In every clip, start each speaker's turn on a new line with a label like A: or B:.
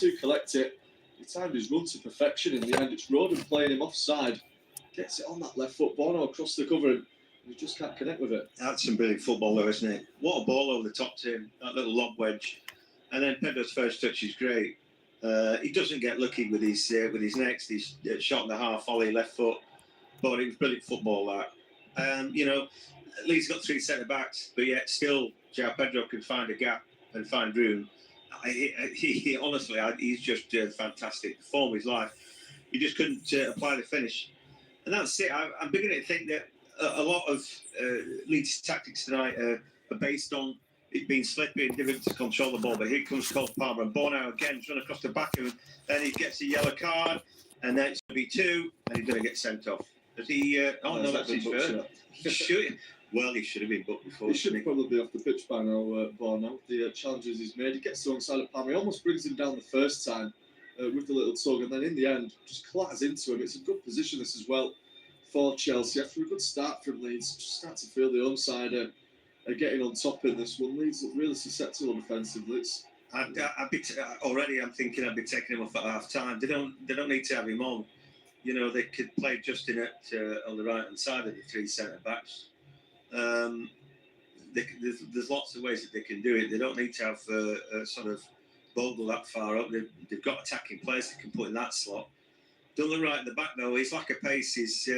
A: to collect it. He timed his run to perfection in the end. It's Roden playing him offside. Gets it on that left foot, Bono across the cover, and he just can't connect with it.
B: That's some brilliant football though, isn't it? What a ball over the top to him, that little lob wedge. And then Pedro's first touch is great. He doesn't get lucky with his next. He's shot in the half volley, left foot. But it was brilliant football, that. Leeds got 3 centre-backs, but yet still, João Pedro can find a gap and find room. Honestly, he's just fantastic. The form of his life. He just couldn't apply the finish. And that's it. I'm beginning to think that a lot of Leeds' tactics tonight are based on it being slippy and difficult to control the ball. But here comes Cole Palmer, and Bono again has run across the back of him. Then he gets a yellow card, and then it's going to be 2, and he's going to get sent off. Does he? No, that's his first. He should. Well, he should have been booked before.
A: He should probably be off the pitch by now, Bono. The challenges he's made. He gets the wrong side of Palmer. He almost brings him down the first time with the little tug, and then in the end, just clatters into him. It's a good position, this as well, for Chelsea. After a good start from Leeds, just start to feel the onside are getting on top in this one. Leeds look really susceptible defensively.
B: I'm thinking I'd be taking him off at half time. They don't need to have him on. You know, they could play Justin on the right hand side of the 3 centre backs. There's lots of ways that they can do it. They don't need to have a sort of Bogle that far up. They've got attacking players that can put in that slot. Don't look right at the back though. His lack of pace is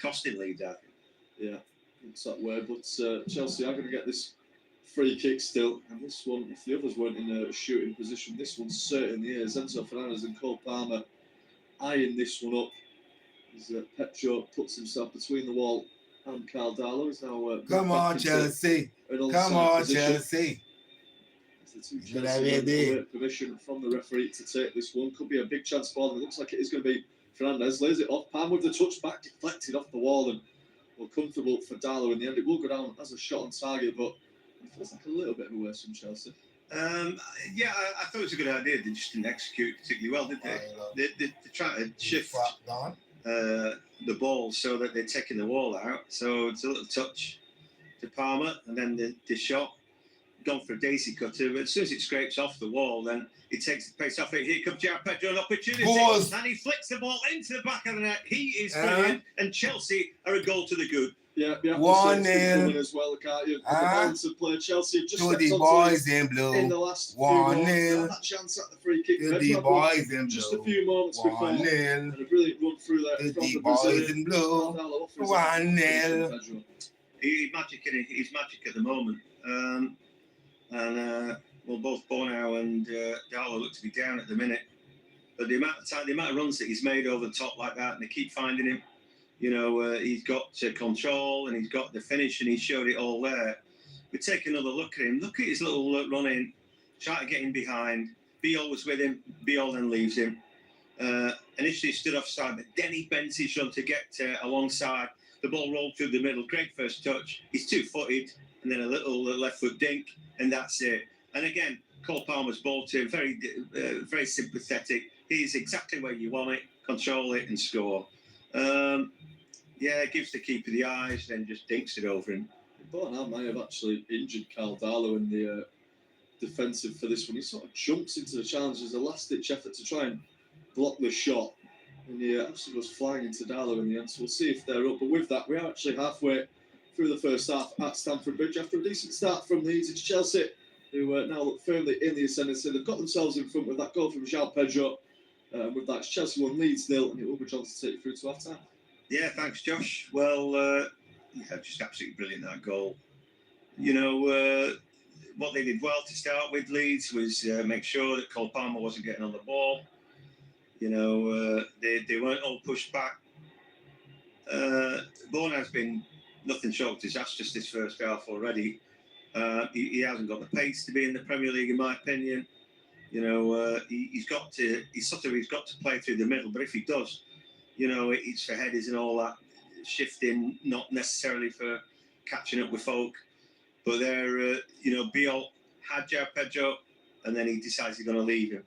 B: costing Leeds, I think.
A: Yeah, it's that way. But Chelsea are going to get this free kick still. And this one, if the others weren't in a shooting position, this one certainly is. Enzo Fernandez and Cole Palmer eyeing this one up. As Petro puts himself between the wall and Carl Darlow is now.
C: Come on, Chelsea. Come on, Chelsea.
A: Permission from the referee to take this one. Could be a big chance for them. It looks like it is going to be Fernandez. Lays it off. Palmer with the touch back, deflected off the wall, and comfortable for Darlow in the end. It will go down as a shot on target, but it feels like a little bit of a waste from Chelsea.
B: I thought it was a good idea. They just didn't execute particularly well, did they? They tried to shift the ball so that they're taking the wall out. So it's a little touch to Palmer, and then the shot. Gone for a daisy cutter, but as soon as it scrapes off the wall, then it takes the pace off it. Here comes João Pedro, an opportunity, and he flicks the ball into the back of the net. He is brilliant, and Chelsea are a goal to the good.
A: Yeah,
C: 1-0
A: as well, can't you? The balance of play. Chelsea just
C: to the boys in blue.
A: In the last
C: 1-0.
A: That chance at the free kick.
C: To the boys in blue.
A: Just a few moments before.
C: 1-0.
A: And a brilliant run through there
C: To
A: from
C: the
A: the
C: boys in blue. 1-0.
B: He's magic at the moment. Both Bono and Darlow look to be down at the minute. But the amount of runs that he's made over the top like that, and they keep finding him. You know, he's got control and he's got the finish, and he showed it all there. We take another look at him. Look at his little run in, try to get him behind. Biol was with him. Biol then leaves him. Initially stood offside, but then he bends his run to get alongside. The ball rolled through the middle. Great first touch. He's 2-footed, and then a little left foot dink, and that's it. And again, Cole Palmer's ball to him, very sympathetic. He's exactly where you want it. Control it and score. Gives the keeper the eyes, then just dinks it over him.
A: Bournemouth may have actually injured Carl Darlow in the defensive for this one. He sort of jumps into the challenge as a last-ditch effort to try and block the shot. And he actually goes flying into Darlow in the end. So we'll see if they're up. But with that, we are actually halfway through the first half at Stamford Bridge. After a decent start from Leeds, it's Chelsea who now look firmly in the ascendancy. They've got themselves in front with that goal from João Pedro. With that, it's Chelsea 1, Leeds 0, and it will be John to take you through to half-time.
B: Yeah, thanks, Josh. Well, just absolutely brilliant, that goal. You know, what they did well to start with, Leeds, was make sure that Cole Palmer wasn't getting on the ball. You know, they weren't all pushed back. Bourne has been nothing short of disastrous this first half already. He hasn't got the pace to be in the Premier League, in my opinion. You know, he's got to play through the middle, but if he does, you know, it's for headers and all that shifting, not necessarily for catching up with folk. But Biol had João Pedro, and then he decides he's going to leave him.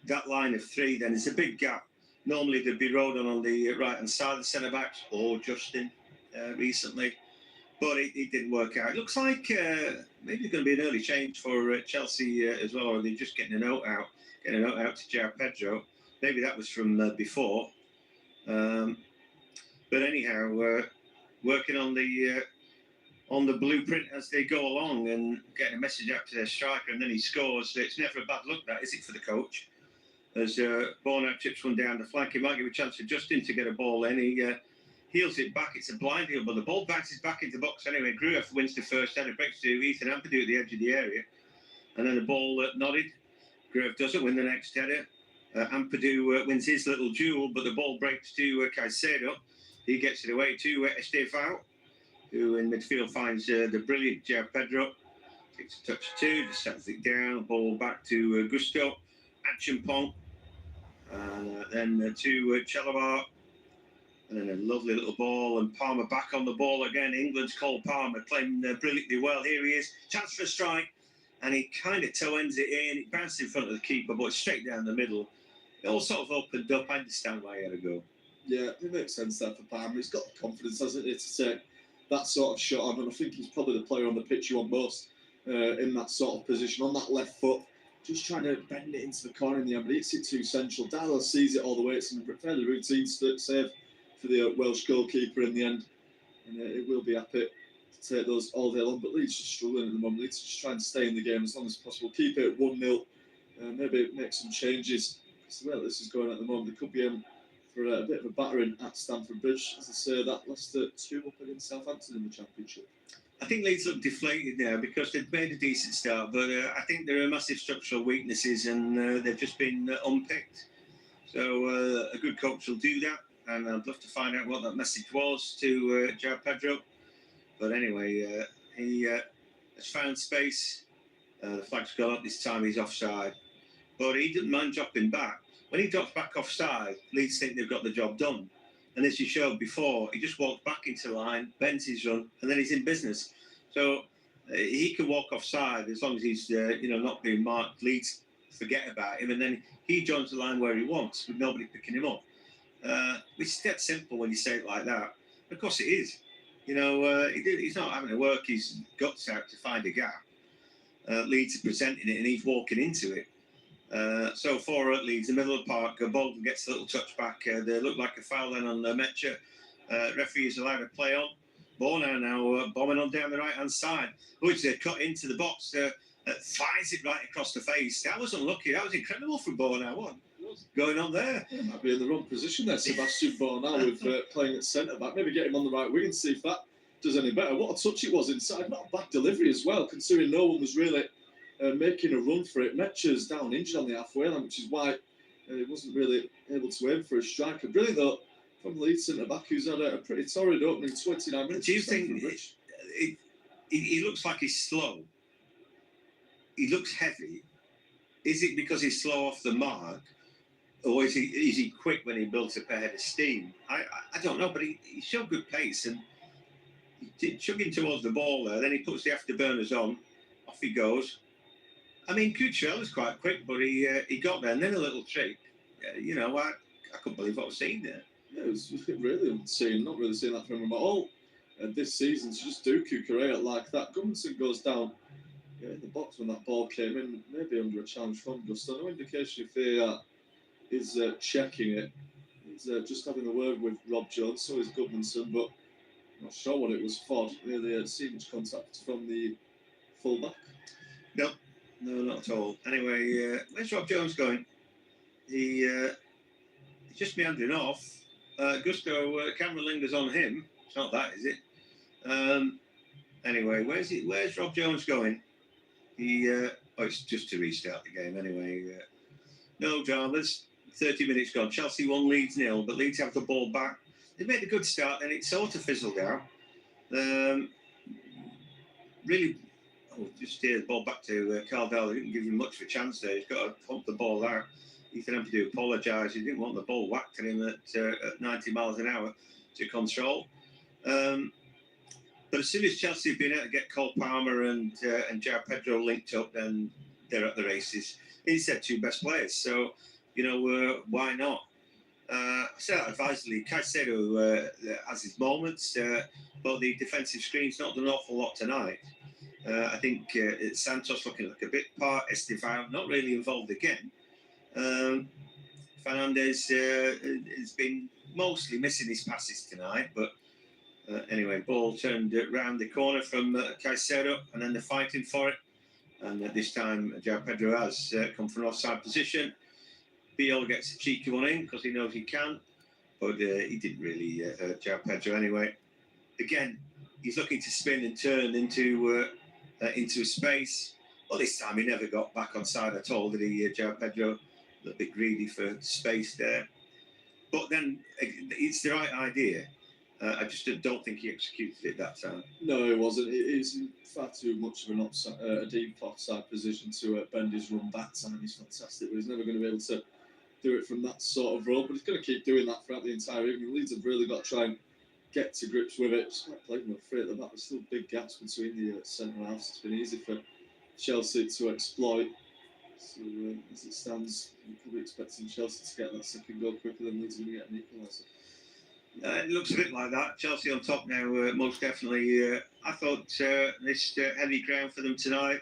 B: That line of 3, then it's a big gap. Normally there'd be Rodon on the right-hand side of the centre-backs, or Justin recently. but it didn't work out. It looks like maybe there's going to be an early change for Chelsea as well, or they're just getting a note out to João Pedro. Maybe that was from before. But anyhow, working on the blueprint as they go along and getting a message out to their striker, and then he scores. It's never a bad look, that is it, for the coach? As Bornau chips one down the flank, he might give a chance for Justin to get a ball in. He heels it back. It's a blind heel, but the ball bounces back into the box anyway. Grueff wins the first header, breaks to Ethan Ampadu at the edge of the area, and then the ball nodded. Grueff doesn't win the next header. Ampadu wins his little duel, but the ball breaks to Caicedo. He gets it away to Estevão, who in midfield finds the brilliant João Pedro. Takes a touch two, just settles it down. Ball back to Gusto, Achampong, and then to Chalabar. And then a lovely little ball, and Palmer back on the ball again. England's Cole Palmer playing brilliantly well. Here he is, chance for a strike, and he kind of toe ends it in. It bounced in front of the keeper, but straight down the middle. It all sort of opened up. I understand why he had to go.
A: Yeah, it makes sense there for Palmer. He's got the confidence, hasn't he, to take that sort of shot on, and I think he's probably the player on the pitch you want most in that sort of position, on that left foot, just trying to bend it into the corner in the end, but it's it too central. Darlow sees it all the way. It's a fairly routine save for the Welsh goalkeeper in the end, and it will be happy to take those all day long. But Leeds just struggling at the moment. Leeds just trying to stay in the game as long as possible, keep it at 1-0, maybe make some changes. It's the way that this is going at the moment. They could be in for a bit of a battering at Stamford Bridge, as I say. That Leicester 2 up against Southampton in the Championship.
B: I think Leeds look deflated now because they've made a decent start, but I think there are massive structural weaknesses, and they've just been unpicked. So a good coach will do that, and I'd love to find out what that message was to João Pedro. But anyway, he has found space. The flag's gone up this time. He's offside, but he didn't mind dropping back. When he drops back offside, Leeds think they've got the job done. And as you showed before, he just walks back into line, bends his run, and then he's in business. So he can walk offside as long as he's not being marked. Leeds forget about him, and then he joins the line where he wants with nobody picking him up. Which is that simple when you say it like that. Of course it is. He's not having to work his guts out to find a gap. Leeds are presenting it, and he's walking into it. So for Leeds, the middle of the park, Bolden gets a little touch back. They look like a foul then on Metcher. Referee is allowed to play on. Bornau now bombing on down the right-hand side, which they cut into the box, fires it right across the face. That was unlucky. That was incredible from Bornau. What was going on there?
A: He might be in the wrong position there, Sebastian Bornau, with playing at centre-back. Maybe get him on the right wing and see if that does any better. What a touch it was inside. Not a bad delivery as well, considering no one was really making a run for it. Metcher's down injured on the halfway line, which is why he wasn't really able to aim for a striker. Brilliant though from Leeds centre-back, who's had a pretty torrid opening 29 minutes.
B: Do you think he looks like he's slow? He looks heavy. Is it because he's slow off the mark, or is he quick when he builds up a head of steam? I don't know, but he showed good pace, and he chugging towards the ball there. Then he puts the afterburners on, off he goes. I mean, Cucurella is quite quick, but he got there, and then a little trick. I couldn't believe what I was seeing there.
A: Yeah, it was really unseen. Not really seeing that from him at all this season. To just do Cucurella like that. Gummerson goes down in the box when that ball came in, maybe under a challenge from Gusto. No indication if he is checking it. He's just having a word with Rob Jones, so is Gudmundsson, but I'm not sure what it was for. Really seen much contact from the full-back.
B: No, not at all. Anyway, where's Rob Jones going? He's just meandering off. Gusto, camera lingers on him. It's not that, is it? Anyway, where's Rob Jones going? It's just to restart the game anyway. No dramas. 30 minutes gone. Chelsea 1, Leeds 0, but Leeds have the ball back. They made a good start, and it sort of fizzled out. Really, just steer the ball back to Caldwell. He didn't give him much of a chance there. He's got to pump the ball out. Ethan Ampadu apologised. He didn't want the ball whacked at him at 90 miles an hour to control. But as soon as Chelsea have been able to get Cole Palmer and João Pedro linked up, then they're at the races. He's their two best players, so why not? I say that advisedly. Caicedo has his moments, but the defensive screen's not done an awful lot tonight. I think Santos looking like a bit part. Estevao not really involved again. Fernandez has been mostly missing his passes tonight, but anyway, ball turned round the corner from Caicedo, and then they're fighting for it. And this time, João Pedro has come from an offside position. Biol gets a cheeky one in because he knows he can, but he didn't really hurt João Pedro anyway. Again, he's looking to spin and turn into a space. Well, this time he never got back on side at all, did he, João Pedro? A little bit greedy for space there. But then it's the right idea. I just don't think he executed it that time.
A: No, it wasn't. It's far too much of an offside, a deep offside position to bend his run that time. He's fantastic, but he's never going to be able to do it from that sort of role. But he's going to keep doing that throughout the entire evening. Leeds have really got to try and get to grips with it. It's quite playing with three at the back. There's still big gaps between the centre halves. It's been easy for Chelsea to exploit. So as it stands, you're probably expecting Chelsea to get that second goal quicker than Leeds going to get an equaliser.
B: It looks a bit like that. Chelsea on top now, most definitely. I thought this heavy ground for them tonight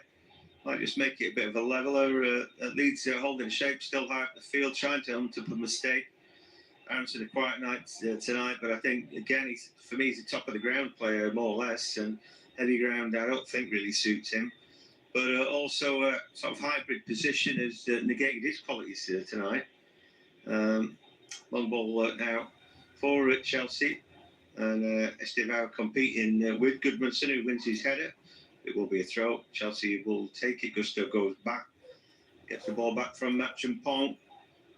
B: might just make it a bit of a leveler. Leeds holding shape, still high up the field, trying to hunt up a mistake. Aronson a quiet night tonight, but I think, again, for me, he's a top of the ground player, more or less, and heavy ground I don't think really suits him. But also a sort of hybrid position has negated his qualities tonight. Long ball now for Chelsea, and Estevao competing with Goodmanson, who wins his header. It will be a throw. Chelsea will take it. Gusto goes back, gets the ball back from Matchampong.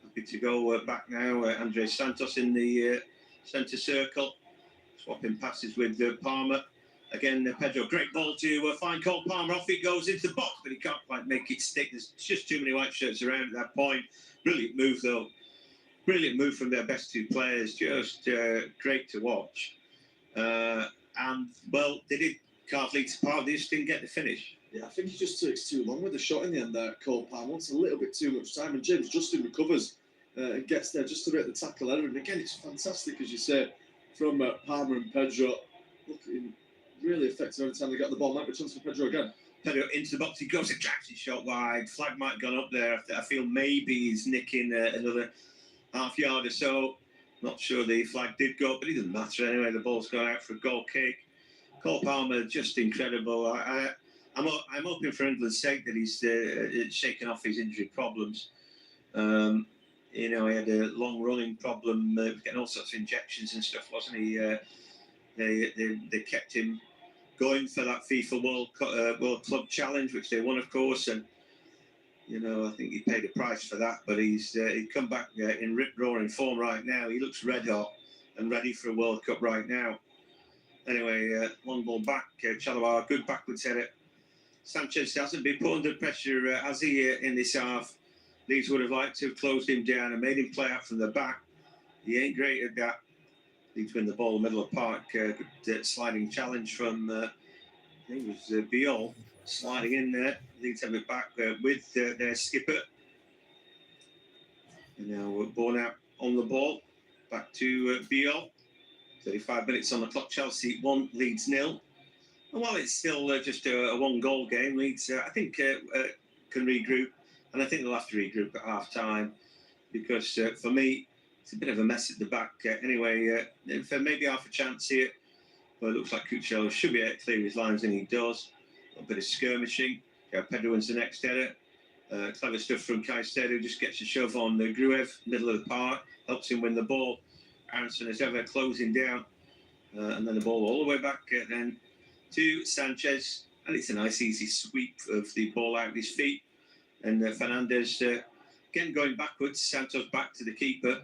B: Happy to go back now. Andres Santos in the centre circle, swapping passes with Palmer. Again, Pedro, great ball to find Cole Palmer. Off he goes into the box, but he can't quite make it stick. There's just too many white shirts around at that point. Brilliant move, though. Brilliant move from their best two players. Just great to watch. And, well, they did carve Leeds apart. They just didn't get the finish.
A: Yeah, I think he just takes too long with the shot in the end there. Cole Palmer wants a little bit too much time, and James Justin recovers and gets there just to make the tackle error. And again, it's fantastic, as you say, from Palmer and Pedro. Looking really effective every time they get the ball. Might be a chance for Pedro again.
B: Pedro into the box. He goes and jacks his shot wide. Flag might have gone up there. I feel maybe he's nicking another half yard or so. Not sure the flag did go up, but it doesn't matter anyway. The ball's gone out for a goal kick. Cole Palmer, just incredible. I'm hoping for England's sake that he's shaken off his injury problems. You know, he had a long-running problem, getting all sorts of injections and stuff, wasn't he? They kept him going for that FIFA World Club Challenge, which they won, of course, and you know, I think he paid a price for that. But he's come back in rip-roaring form right now. He looks red hot and ready for a World Cup right now. Anyway, long ball back. Chalobah, good backwards header. Sanchez hasn't been put under pressure, has he, in this half? Leeds would have liked to have closed him down and made him play out from the back. He ain't great at that. Leeds win the ball in the middle of the park. Good sliding challenge from, I think it was Biol, sliding in there. Leeds have it back with their skipper. And now we're borne out on the ball. Back to Biol. 35 minutes on the clock. Chelsea 1, Leeds 0. And while it's still just a one-goal game, Leeds, I think, can regroup. And I think they'll have to regroup at half-time. Because for me, it's a bit of a mess at the back. Anyway, for maybe half a chance here. But it looks like Cucurella should be able to clear his lines, and he does. A little bit of skirmishing. Pedro wins the next header. Clever stuff from Caicedo. Just gets a shove on Gruev, middle of the park. Helps him win the ball. Aronson is ever closing down. And then the ball all the way back then to Sanchez. And it's a nice, easy sweep of the ball out of his feet. And Fernandez, again, going backwards. Santos back to the keeper.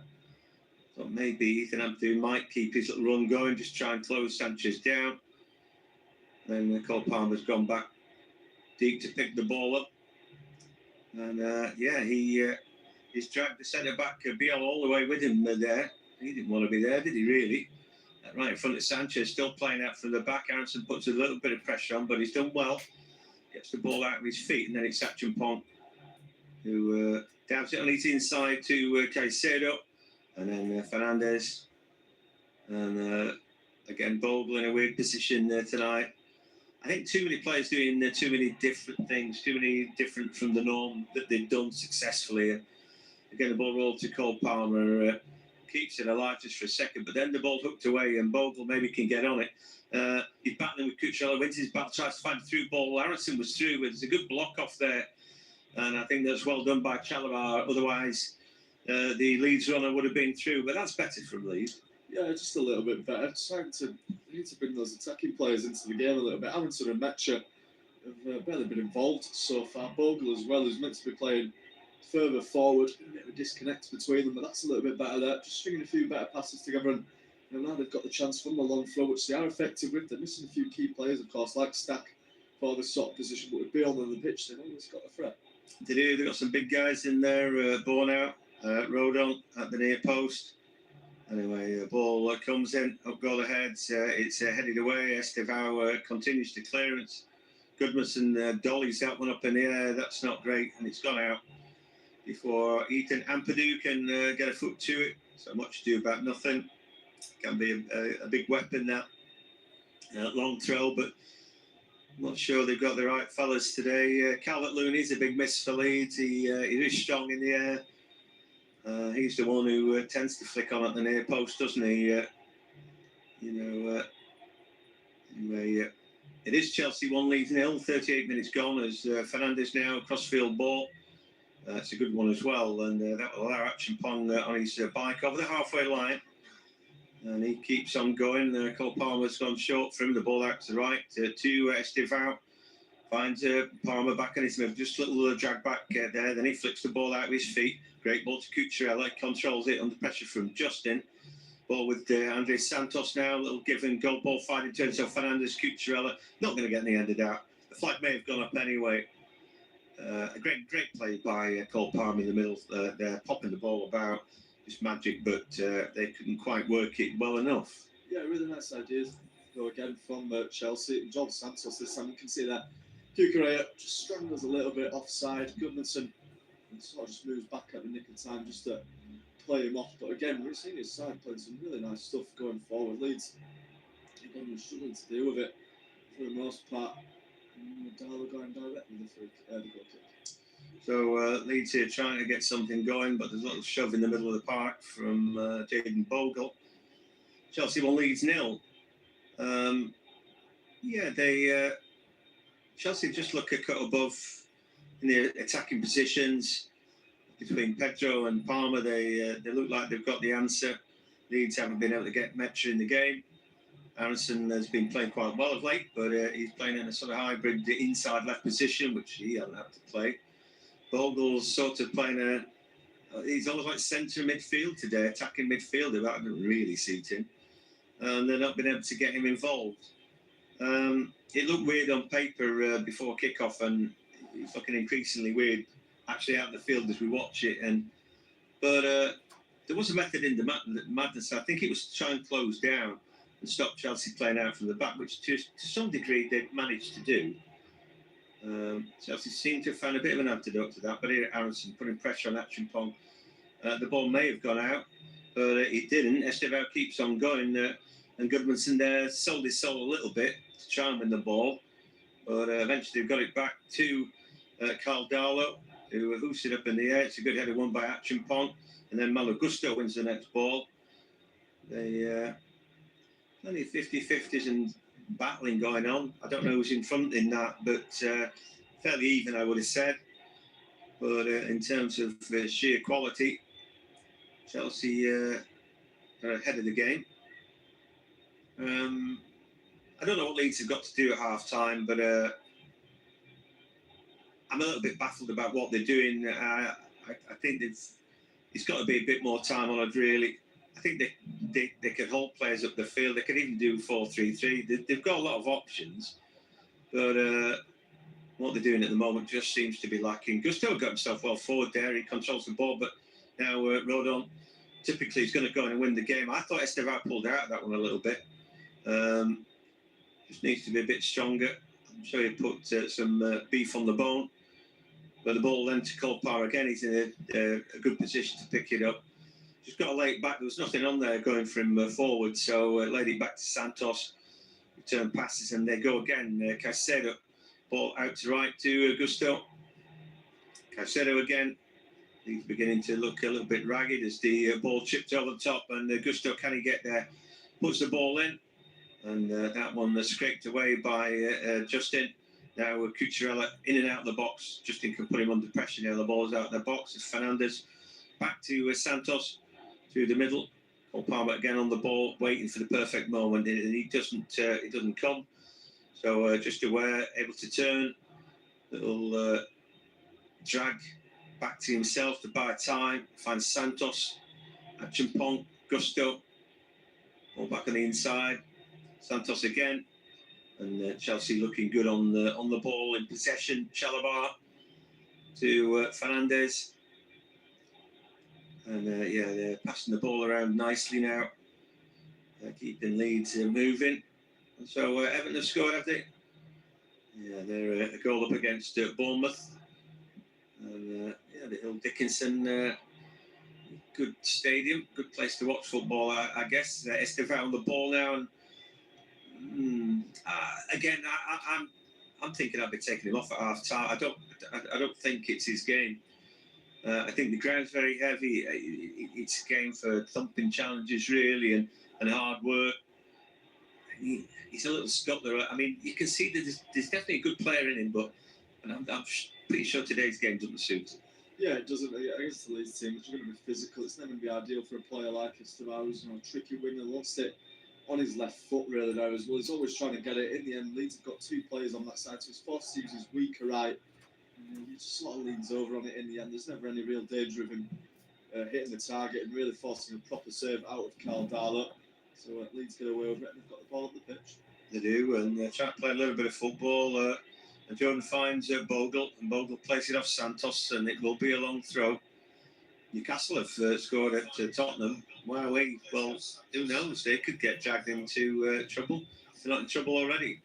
B: Thought maybe Ethan Ampadu might keep his little run going, just try and close Sanchez down. Then Cole Palmer's gone back deep to pick the ball up. And yeah, he's dragged the centre-back Biel all the way with him there. He didn't want to be there, did he really? Right in front of Sanchez, still playing out from the back. Aronson puts a little bit of pressure on, but he's done well. Gets the ball out of his feet, and then it's Matchampong who dabs it on his inside to Caicedo. and then Fernandez, and again Bogle in a weird position tonight. I think too many players doing too many different things, too many different from the norm that they've done successfully. Again, the ball rolled to Cole Palmer, keeps it alive just for a second, but then the ball hooked away and Bogle maybe can get on it. He's battling with Cucurella, wins his battle, tries to find a through ball. Harrison was through, there's a good block off there, and I think that's well done by Chalabar. Otherwise, the Leeds runner would have been through, but that's better from Leeds.
A: Yeah, just a little bit better. They need to bring those attacking players into the game a little bit. Harrison and Metcher have barely been involved so far. Bogle as well, who's meant to be playing further forward. A bit of a disconnect between them, but that's a little bit better there. Just stringing a few better passes together, and now they've got the chance from the long throw, which they are effective with. They're missing a few key players, of course, like Stack for this sort of position, but with Bale on the pitch, they've always got a threat.
B: They do. They've got some big guys in there. Born out, Rodon at the near post. Anyway, ball comes in, up goal ahead. It's headed away. Estevao continues to clearance. Goodmanson dollies that one up in the air. That's not great, and it's gone out before Ethan Ampadu can get a foot to it. So much ado about nothing. Can be a big weapon, that long throw, but I'm not sure they've got the right fellas today. Calvert-Lewin's a big miss for Leeds. He is strong in the air. He's the one who tends to flick on at the near post, doesn't he? Anyway, it is Chelsea 1, Leeds 0. 38 minutes gone as Fernandez now crossfield ball. It's a good one as well, and that will allow Achimpong on his bike over the halfway line. And he keeps on going. Cole Palmer's gone short for him. The ball out to the right to Estevao. Finds Palmer back on his move. Just a little drag back there. Then he flicks the ball out with his feet. Great ball to Cucurella. Controls it under pressure from Justin. Ball with Andres Santos now. A little give and go ball fighting turns. So Fernandez, Cucurella. Not going to get any ended out. The flag may have gone up anyway. A great play by Cole Palmer in the middle there, popping the ball about. Just magic, but they couldn't quite work it well enough.
A: Yeah, really nice ideas. Go again from Chelsea. John Santos this time. You can see that Cucurella just strangles a little bit offside. Goodmanson sort of just moves back at the nick of time just to play him off. But again, we're seeing his side playing some really nice stuff going forward. Leeds, again, we're struggling to deal with it for the most part. Darlow going directly the goal kick.
B: So Leeds here trying to get something going, but there's a little shove in the middle of the park from Jaden Bogle. Chelsea 1, Leeds 0. Chelsea just look a cut above in the attacking positions. Between Pedro and Palmer, they look like they've got the answer. Leeds haven't been able to get Metcher in the game. Harrison has been playing quite well of late, but he's playing in a sort of hybrid inside left position, which he hasn't had to play. Bogle's sort of playing he's almost like centre midfield today, attacking midfielder. That didn't really suit him. And they're not been able to get him involved. It looked weird on paper before kick-off, and it's looking increasingly weird actually out in the field as we watch it. But there was a method in the madness. I think it was to try and close down and stop Chelsea playing out from the back, which to some degree they've managed to do. Chelsea seemed to have found a bit of an antidote to that, but here Harrison putting pressure on Achimpong. The ball may have gone out, but it didn't. Estevao keeps on going, and Goodmanson there sold his soul a little bit to try and win the ball, but eventually got it back to Carl Darlow, who hoofs it up in the air. It's a good header won by Achimpong, and then Malo Gusto wins the next ball. They only 50-50s and battling going on. I don't know who's in front in that, but fairly even, I would have said. But in terms of sheer quality, Chelsea are ahead of the game. I don't know what Leeds have got to do at half-time, but I'm a little bit baffled about what they're doing. I think it's got to be a bit more time on it, really. I think they could hold players up the field. They could even do 4-3-3. They've got a lot of options, but what they're doing at the moment just seems to be lacking. Gusto got himself well forward there. He controls the ball, but now Rodon typically is going to go in and win the game. I thought Estevao pulled out of that one a little bit. Just needs to be a bit stronger. I'm sure he put some beef on the bone. But the ball then to Cole Palmer again. He's in a good position to pick it up. just got to lay it back. There was nothing on there going from forward, so laid it back to Santos. Return passes, and they go again. Caicedo, ball out to right to Gusto. Caicedo again. He's beginning to look a little bit ragged as the ball chipped over the top, and Gusto, can he get there? Puts the ball in, and that one scraped away by Justin. Now Cucurella in and out of the box. Justin can put him under pressure now. The ball's out of the box. It's Fernandez back to Santos through the middle. Cole Palmer again on the ball, waiting for the perfect moment, and he doesn't come. So just aware, able to turn, little drag back to himself to buy time. Finds Santos, Achimpong, Gusto, all back on the inside. Santos again, and Chelsea looking good on the ball in possession. Chalabar to Fernandez. And they're passing the ball around nicely now, keeping Leeds moving. And so Everton have scored, have they? Yeah, they're a goal up against Bournemouth. And the Hill Dickinson, good stadium, good place to watch football, I guess. Estevao on the ball now, and again, I'm thinking I'd be taking him off at half time. I don't think it's his game. I think the ground's very heavy. It's a game for thumping challenges, really, and hard work. He's a little scuttler. I mean, you can see that there's definitely a good player in him, but I'm pretty sure today's game doesn't suit him.
A: Yeah, it doesn't. Against the Leeds team, which are going to be physical, it's never going to be ideal for a player like Estevao, who's a tricky winger, lost it on his left foot really there as well. He's always trying to get it. In the end, Leeds have got two players on that side, so he's forced to use his weaker right. He just sort of leans over on it in the end. There's never any real danger of him hitting the target and really forcing a proper serve out of Caldara. So Leeds get away with it and they've got the ball up the pitch.
B: They do, and they're trying to play a little bit of football. And Jordan finds Bogle, and Bogle plays it off Santos, and it will be a long throw. Newcastle have scored at Tottenham. Well, who knows? They could get dragged into trouble. They're not in trouble already.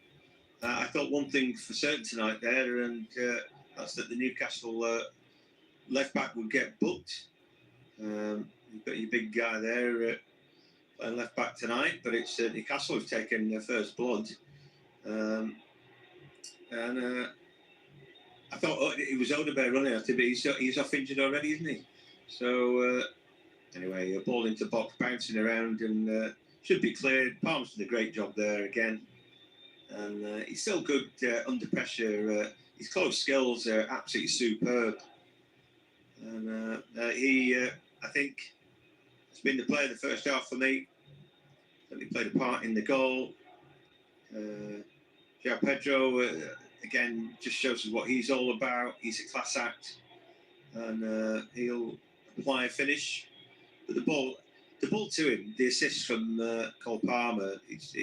B: I thought one thing for certain tonight there, and that's that the Newcastle left back would get booked. You've got your big guy there playing left back tonight, but it's Newcastle have taken their first blood. And I thought it was Odegaard running at him, but he's off injured already, isn't he? So anyway, a ball into box, bouncing around, and should be cleared. Palmer's done a great job there again, and he's still good under pressure. His close skills are absolutely superb, and he, I think, has been the player of the first half for me. He played a part in the goal. João Pedro, again, just shows us what he's all about. He's a class act, and he'll apply a finish. But the ball to him, the assist from Cole Palmer, it's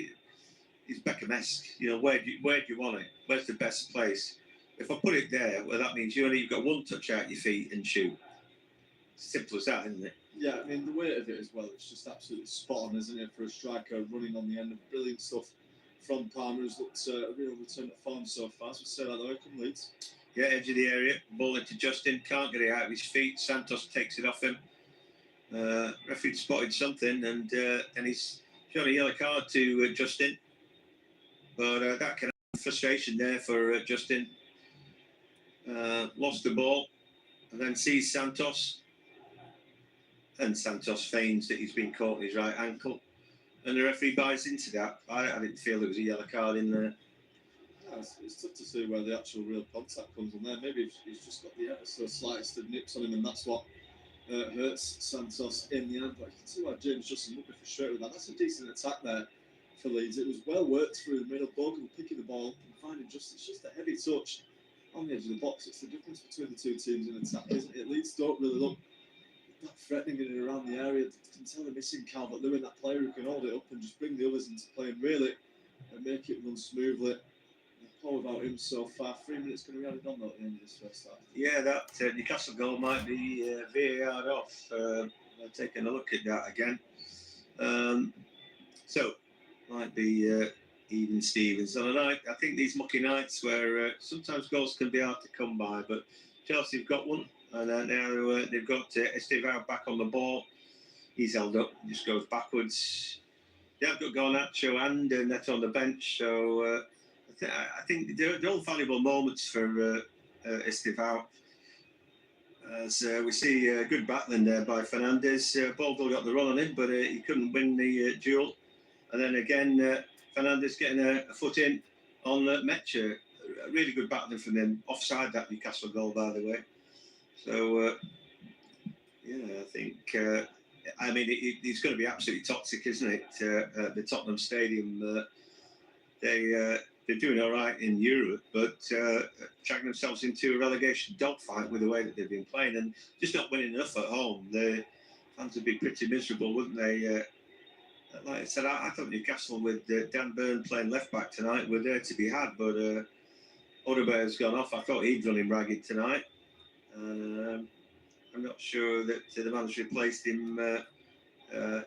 B: Beckham-esque. You know, where do you want it? Where's the best place? If I put it there, well, that means you've got one touch out your feet and shoot. Simple as that, isn't it?
A: Yeah, I mean, the weight of it as well, it's just absolutely spot on, isn't it, for a striker running on the end of brilliant stuff from Palmer, who's looked a real return to form so far. So we say that though, come Leeds.
B: Yeah, edge of the area, ball into Justin, can't get it out of his feet. Santos takes it off him. Referee spotted something, and he's shown a yellow card to Justin. But that kind of frustration there for Justin. Lost the ball, and then sees Santos. And Santos feigns that he's been caught in his right ankle. And the referee buys into that. I didn't feel there was a yellow card in there.
A: Yeah, it's tough to see where the actual real contact comes on there. Maybe he's just got the ever so slightest of nips on him, and that's what hurts Santos in the end. But you can see why James Justin would be frustrated with that. That's a decent attack there for Leeds. It was well worked through the middle. Bogle picking the ball and finding Justin. It's just a heavy touch on the edge of the box. It's the difference between the two teams in attack, isn't it? Leeds don't really look that threatening in and around the area. You can tell they're missing Calvert-Lewin, that player who can hold it up and just bring the others into play and really make it run smoothly. All about him so far. 3 minutes going to be added on though at the end of this first half.
B: Yeah, that Newcastle goal might be VAR off. Taking a look at that again. So, might be even Stevens on a night. I think these mucky nights where sometimes goals can be hard to come by, but Chelsea have got one. And now they've got Estevao back on the ball. he's held up, just goes backwards. They've got Garnacho and Neto on the bench, so I think they're all valuable moments for Estivao. As we see good battling there by Fernandez. Bogle got the run on him, but he couldn't win the duel. And then again, Fernandez getting a foot in on Metcher. Really good battling from him. Offside that Newcastle goal, by the way. So, I think, it's going to be absolutely toxic, isn't it? At the Tottenham Stadium. They're doing all right in Europe, but dragging themselves into a relegation dogfight with the way that they've been playing and just not winning enough at home. The fans would be pretty miserable, wouldn't they? Like I said, I thought Newcastle with Dan Burn playing left back tonight were there to be had, but Odegaard's gone off. I thought he'd run him ragged tonight. I'm not sure that the man who's replaced him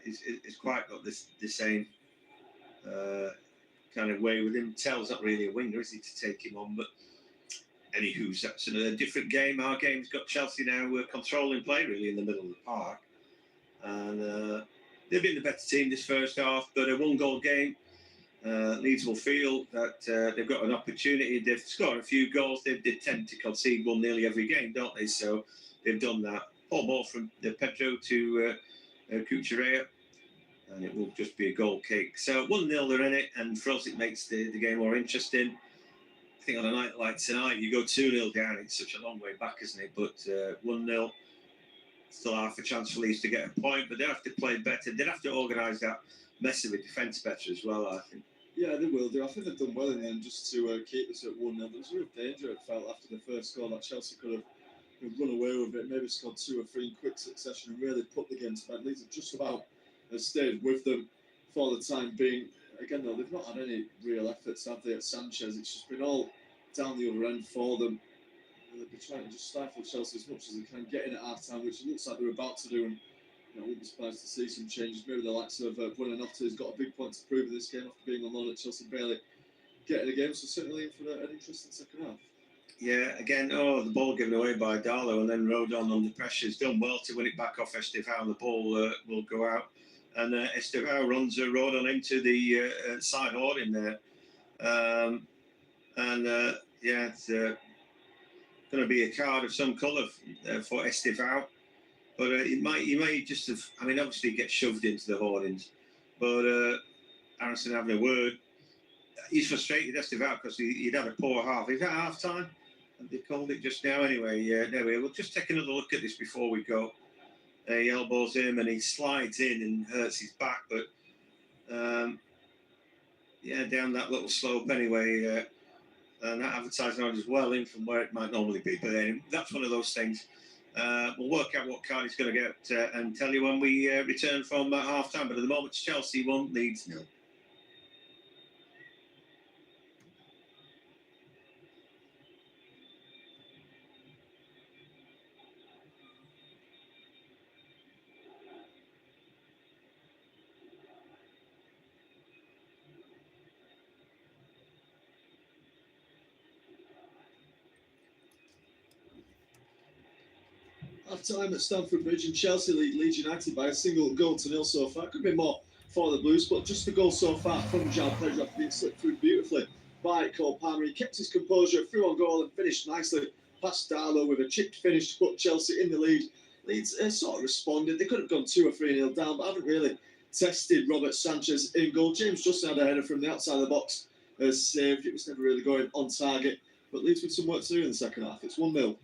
B: is quite got the same kind of way with him. Tell's not really a winger, is he, to take him on? But anywho, that's a different game. Our game's got Chelsea now. We're controlling play really in the middle of the park, and they've been the better team this first half. But a one-goal game. Leeds will feel that they've got an opportunity. They've scored a few goals. They tend to concede one nearly every game, don't they? So they've done that. Poor ball from Pedro to Cucurella, and it will just be a goal kick. So 1-0 they're in it, and for us it makes the game more interesting. I think on a night like tonight, you go 2-0 down, it's such a long way back, isn't it? But 1-0, still half a chance for Leeds to get a point, but they have to play better. They'd have to organise that mess of a defence better as well, I think.
A: Yeah, they will do. I think they've done well in the end just to keep us at 1-0. There was real danger, it felt, after the first goal that Chelsea could have run away with it, maybe scored 2 or 3 in quick succession and really put the game to bed. Leeds have just about stayed with them for the time being. Again, though, they've not had any real efforts, have they, at Sanchez? It's just been all down the other end for them. They've been trying to just stifle Chelsea as much as they can, get in at half-time, which it looks like they're about to do. And I wouldn't be surprised to see some changes. Maybe the likes of Buonanotte has got a big point to prove in this game after being on loan at Chelsea, barely getting a game. So certainly in for an interesting second half.
B: Yeah, again, the ball given away by Darlow, and then Rodon under pressure has done well to win it back off Estivao. The ball will go out, and Estivao runs Rodon into the side hoarding there. It's going to be a card of some colour for Estivao. But he might just have. I mean, obviously, he gets shoved into the hoardings. But Harrison having a word. He's frustrated Estivao because he'd had a poor half. Is that half time? And they called it just now anyway. There we are. We'll just take another look at this before we go. He elbows him and he slides in and hurts his back. But down that little slope anyway. And that advertising on is well in from where it might normally be. But that's one of those things. We'll work out what card he's going to get and tell you when we return from half time. But at the moment, it's Chelsea 1, Leeds 0.
A: Half-time at Stamford Bridge, and Chelsea lead Leeds United by a single goal to nil so far. Could be more for the Blues, but just the goal so far from João Pedro after being slipped through beautifully by Cole Palmer. He kept his composure, through on goal and finished nicely past Darlow with a chipped finish to put Chelsea in the lead. Leeds sort of responded. They could have gone 2 or 3-0 down, but haven't really tested Robert Sanchez in goal. James Justin had a header from the outside of the box as saved. It was never really going on target, but Leeds with some work to do in the second half. It's 1-0.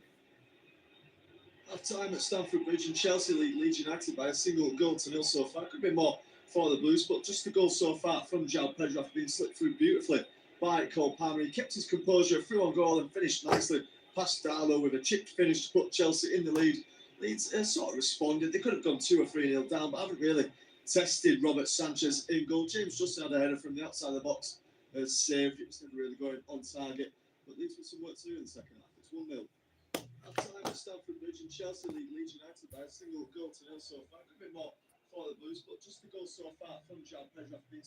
A: Half-time at Stamford Bridge, and Chelsea lead Leeds United by a single goal to nil so far. Could be more for the Blues, but just the goal so far from João Pedro after being slipped through beautifully by Cole Palmer. He kept his composure, through on goal and finished nicely past Darlow with a chipped finish to put Chelsea in the lead. Leeds sort of responded. They could have gone 2 or 3-0 down, but haven't really tested Robert Sanchez in goal. James Justin had a header from the outside of the box as saved. It was never really going on target, but Leeds with some work to do in the second half. It's 1-0. Half-time at Stamford Bridge, and Chelsea lead Leeds United by a single goal to nil so far. Could be more for the Blues, but just the goal so far from João Pedro after being